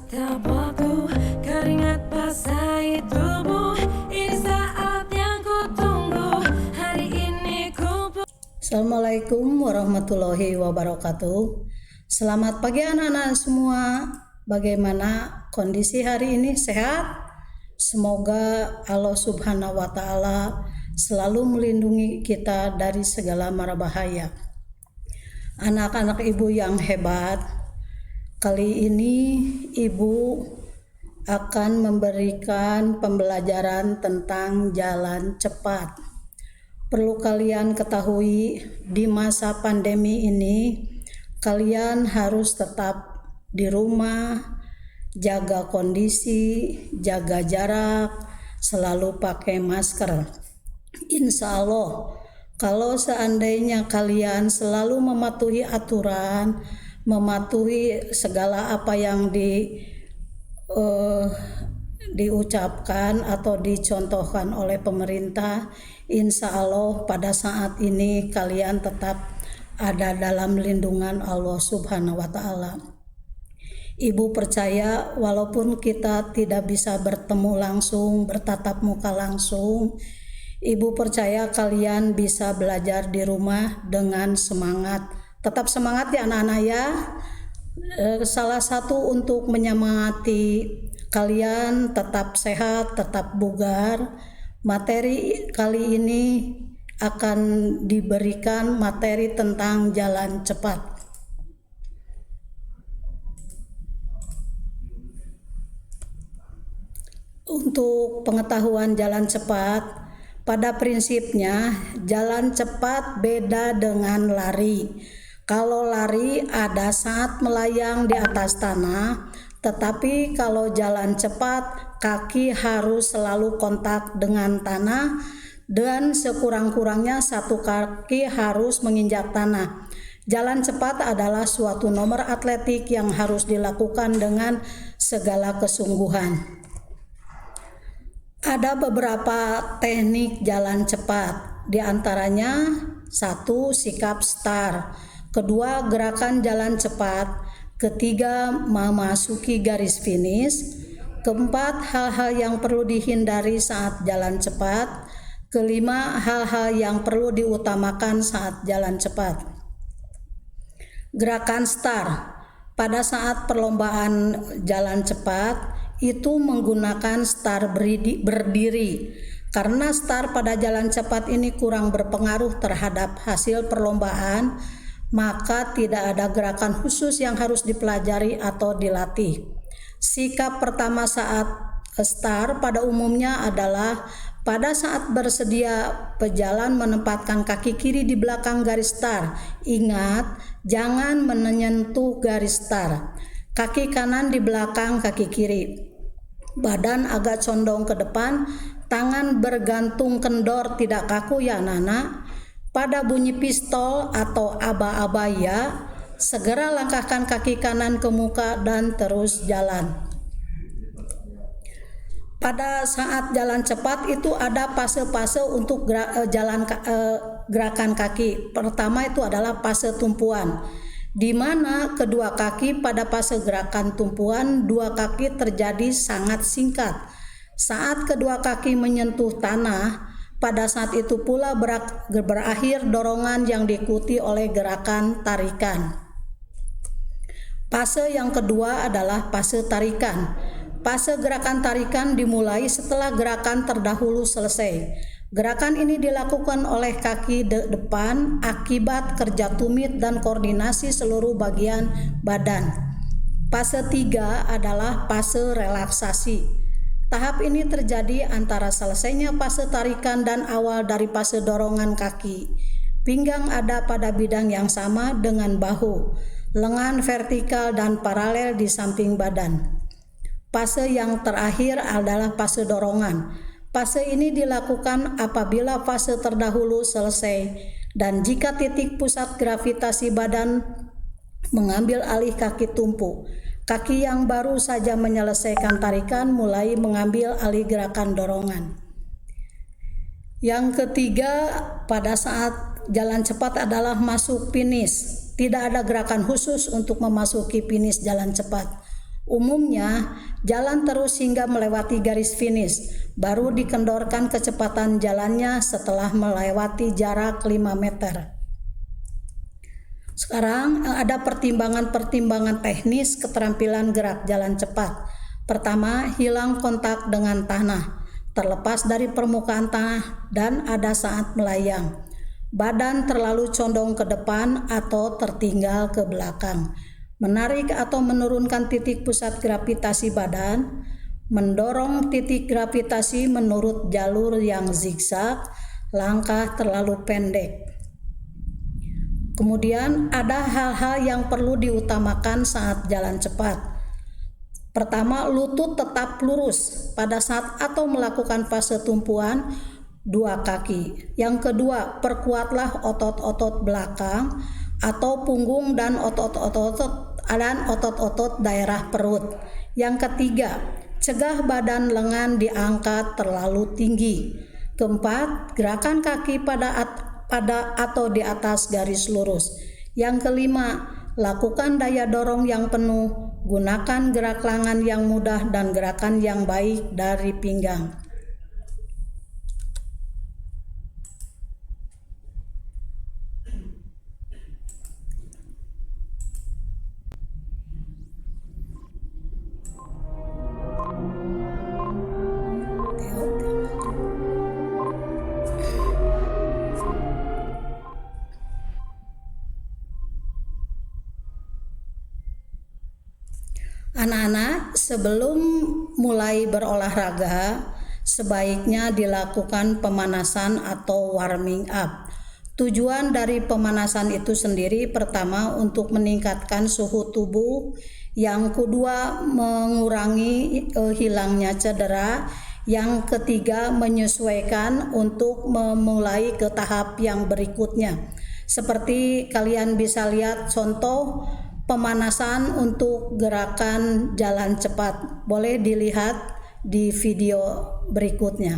Tapakku keringat basahi tubuh. Ini saat yang kutunggu. Hari ini ku. Assalamualaikum warahmatullahi wabarakatuh. Selamat pagi anak-anak semua. Bagaimana kondisi hari ini? Sehat? Semoga Allah Subhanahu wa Ta'ala selalu melindungi kita dari segala mara bahaya. Anak-anak ibu yang hebat, kali ini ibu akan memberikan pembelajaran tentang jalan cepat. Perlu kalian ketahui, di masa pandemi ini kalian harus tetap di rumah, jaga kondisi, jaga jarak, selalu pakai masker. Insya Allah, kalau seandainya kalian selalu mematuhi aturan, mematuhi segala apa yang diucapkan atau dicontohkan oleh pemerintah, insya Allah pada saat ini kalian tetap ada dalam lindungan Allah Subhanahu wa Ta'ala. Ibu percaya walaupun kita tidak bisa bertemu langsung, bertatap muka langsung, ibu percaya kalian bisa belajar di rumah dengan semangat. Tetap semangat ya anak-anak ya. Salah satu untuk menyemangati kalian tetap sehat, tetap bugar. Materi kali ini akan diberikan materi tentang jalan cepat. Untuk pengetahuan jalan cepat, pada prinsipnya jalan cepat beda dengan lari. Kalau lari ada saat melayang di atas tanah, tetapi kalau jalan cepat kaki harus selalu kontak dengan tanah dan sekurang-kurangnya satu kaki harus menginjak tanah. Jalan cepat adalah suatu nomor atletik yang harus dilakukan dengan segala kesungguhan. Ada beberapa teknik jalan cepat, di antaranya 1. Sikap start, 2. Gerakan jalan cepat, 3. Memasuki garis finish, 4. Hal-hal yang perlu dihindari saat jalan cepat, 5. Hal-hal yang perlu diutamakan saat jalan cepat. Gerakan start, pada saat perlombaan jalan cepat itu menggunakan start berdiri. Karena start pada jalan cepat ini kurang berpengaruh terhadap hasil perlombaan, maka tidak ada gerakan khusus yang harus dipelajari atau dilatih. Sikap pertama saat start pada umumnya adalah pada saat bersedia pejalan menempatkan kaki kiri di belakang garis start. Ingat, jangan menyentuh garis start. Kaki kanan di belakang kaki kiri. Badan agak condong ke depan, tangan bergantung kendor, tidak kaku ya anak-anak. Pada bunyi pistol atau aba-aba ya, segera langkahkan kaki kanan ke muka dan terus jalan. Pada saat jalan cepat itu ada fase-fase untuk gerakan kaki. Pertama itu adalah fase tumpuan, di mana kedua kaki pada fase gerakan tumpuan, dua kaki terjadi sangat singkat. Saat kedua kaki menyentuh tanah, pada saat itu pula berakhir dorongan yang diikuti oleh gerakan tarikan. Fase yang kedua adalah fase tarikan. Fase gerakan tarikan dimulai setelah gerakan terdahulu selesai. Gerakan ini dilakukan oleh kaki depan akibat kerja tumit dan koordinasi seluruh bagian badan. Fase 3 adalah fase relaksasi. Tahap ini terjadi antara selesainya fase tarikan dan awal dari fase dorongan kaki. Pinggang ada pada bidang yang sama dengan bahu. Lengan vertikal dan paralel di samping badan. Fase yang terakhir adalah fase dorongan. Fase ini dilakukan apabila fase terdahulu selesai dan jika titik pusat gravitasi badan mengambil alih kaki tumpu. Kaki yang baru saja menyelesaikan tarikan mulai mengambil alih gerakan dorongan. Yang ketiga, pada saat jalan cepat adalah masuk finish. Tidak ada gerakan khusus untuk memasuki finish jalan cepat. Umumnya, jalan terus hingga melewati garis finish, baru dikendorkan kecepatan jalannya setelah melewati jarak 5 meter. Sekarang ada pertimbangan-pertimbangan teknis keterampilan gerak jalan cepat. Pertama, hilang kontak dengan tanah, terlepas dari permukaan tanah dan ada saat melayang. Badan terlalu condong ke depan atau tertinggal ke belakang. Menarik atau menurunkan titik pusat gravitasi badan, mendorong titik gravitasi menurut jalur yang zigzag, langkah terlalu pendek. Kemudian ada hal-hal yang perlu diutamakan saat jalan cepat. Pertama, lutut tetap lurus pada saat atau melakukan fase tumpuan 2 kaki. Yang kedua, perkuatlah otot-otot belakang atau punggung dan otot-otot daerah perut. Yang ketiga, cegah badan lengan diangkat terlalu tinggi. Keempat, gerakan kaki pada atau di atas garis lurus. Yang kelima, lakukan daya dorong yang penuh, gunakan gerak lengan yang mudah dan gerakan yang baik dari pinggang. Anak-anak, sebelum mulai berolahraga, sebaiknya dilakukan pemanasan atau warming up. Tujuan dari pemanasan itu sendiri, pertama untuk meningkatkan suhu tubuh, yang kedua mengurangi hilangnya cedera, yang ketiga menyesuaikan untuk memulai ke tahap yang berikutnya. Seperti kalian bisa lihat contoh pemanasan untuk gerakan jalan cepat, boleh dilihat di video berikutnya.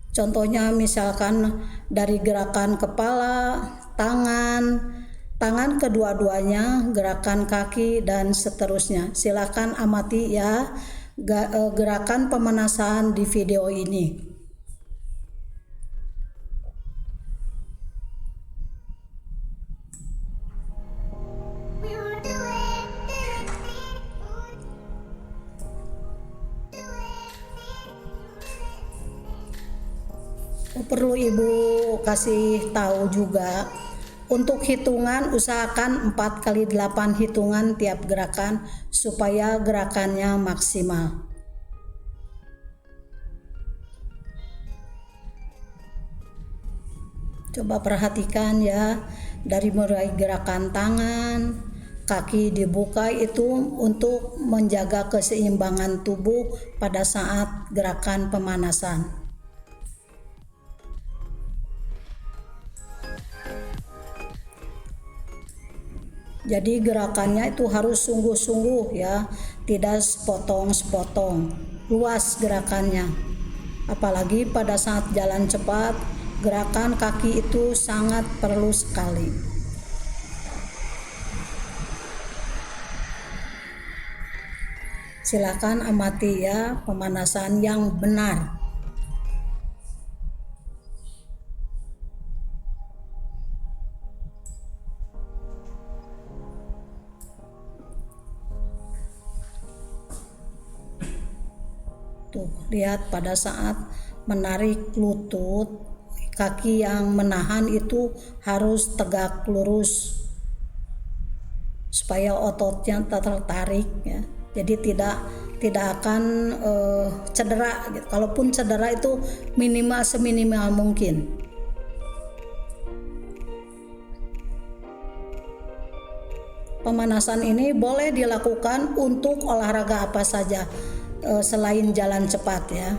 Contohnya misalkan dari gerakan kepala, tangan kedua-duanya, gerakan kaki dan seterusnya. Silakan amati ya gerakan pemanasan di video ini. Perlu Ibu kasih tahu juga, untuk hitungan usahakan 4x8 hitungan tiap gerakan supaya gerakannya maksimal. Coba perhatikan ya, dari mulai gerakan tangan, kaki dibuka itu untuk menjaga keseimbangan tubuh pada saat gerakan pemanasan. Jadi gerakannya itu harus sungguh-sungguh ya, tidak sepotong-sepotong, luas gerakannya. Apalagi pada saat jalan cepat, gerakan kaki itu sangat perlu sekali. Silakan amati ya pemanasan yang benar. Tuh, lihat pada saat menarik lutut, kaki yang menahan itu harus tegak lurus supaya ototnya tertarik ya. Jadi tidak akan cedera. Kalaupun cedera itu minimal seminimal mungkin. Pemanasan ini boleh dilakukan untuk olahraga apa saja selain jalan cepat ya.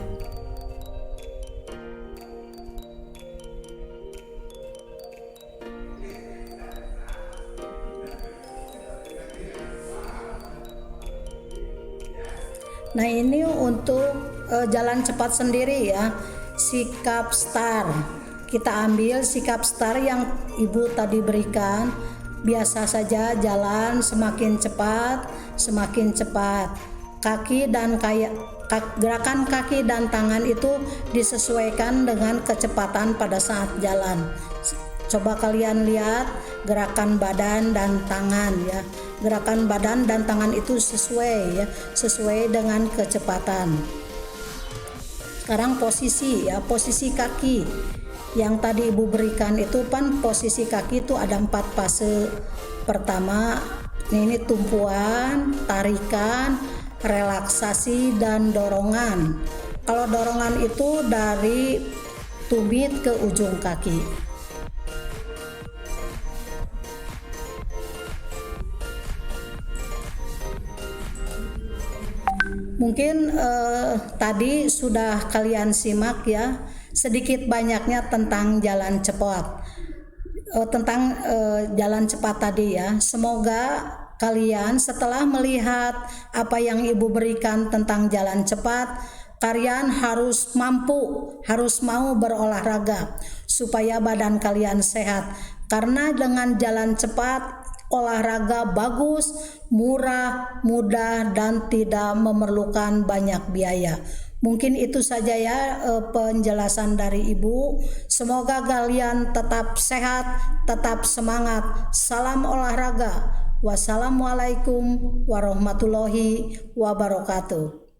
Nah ini untuk jalan cepat sendiri ya, sikap star. Kita ambil sikap star yang Ibu tadi berikan, Biasa saja jalan semakin cepat, semakin cepat. Gerakan kaki dan tangan itu disesuaikan dengan kecepatan pada saat jalan. Coba kalian lihat gerakan badan dan tangan ya. Gerakan badan dan tangan itu sesuai ya, sesuai dengan kecepatan. Sekarang posisi ya, posisi kaki yang tadi Ibu berikan itu posisi kaki itu ada 4 fase. Pertama ini tumpuan, tarikan, relaksasi, dan dorongan. Kalau dorongan itu dari tumit ke ujung kaki. Mungkin tadi sudah kalian simak ya, sedikit banyaknya tentang jalan cepat. Jalan cepat tadi ya. Semoga kalian setelah melihat apa yang Ibu berikan tentang jalan cepat, kalian harus mau berolahraga supaya badan kalian sehat. Karena dengan jalan cepat, olahraga bagus, murah, mudah, dan tidak memerlukan banyak biaya. Mungkin itu saja ya penjelasan dari Ibu. Semoga kalian tetap sehat, tetap semangat. Salam olahraga. Wassalamualaikum warahmatullahi wabarakatuh.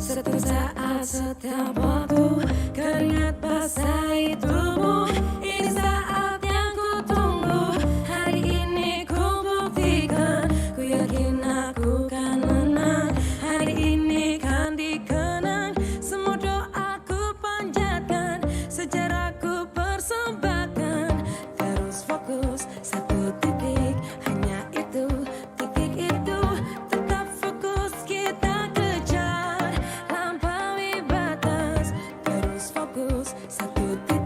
Setiap saat, setiap waktu, keringat basahi tubuh. Ini saat yang ku tunggu. Hari ini ku buktikan. Ku yakin aku kan menang. Hari ini kan dikenang. Semua doaku panjatkan, sejarahku persembahkan. Terus fokus satu titik, hanya itu, titik itu. Tetap fokus kita kejar. Lampaui batas, terus fokus satu titik.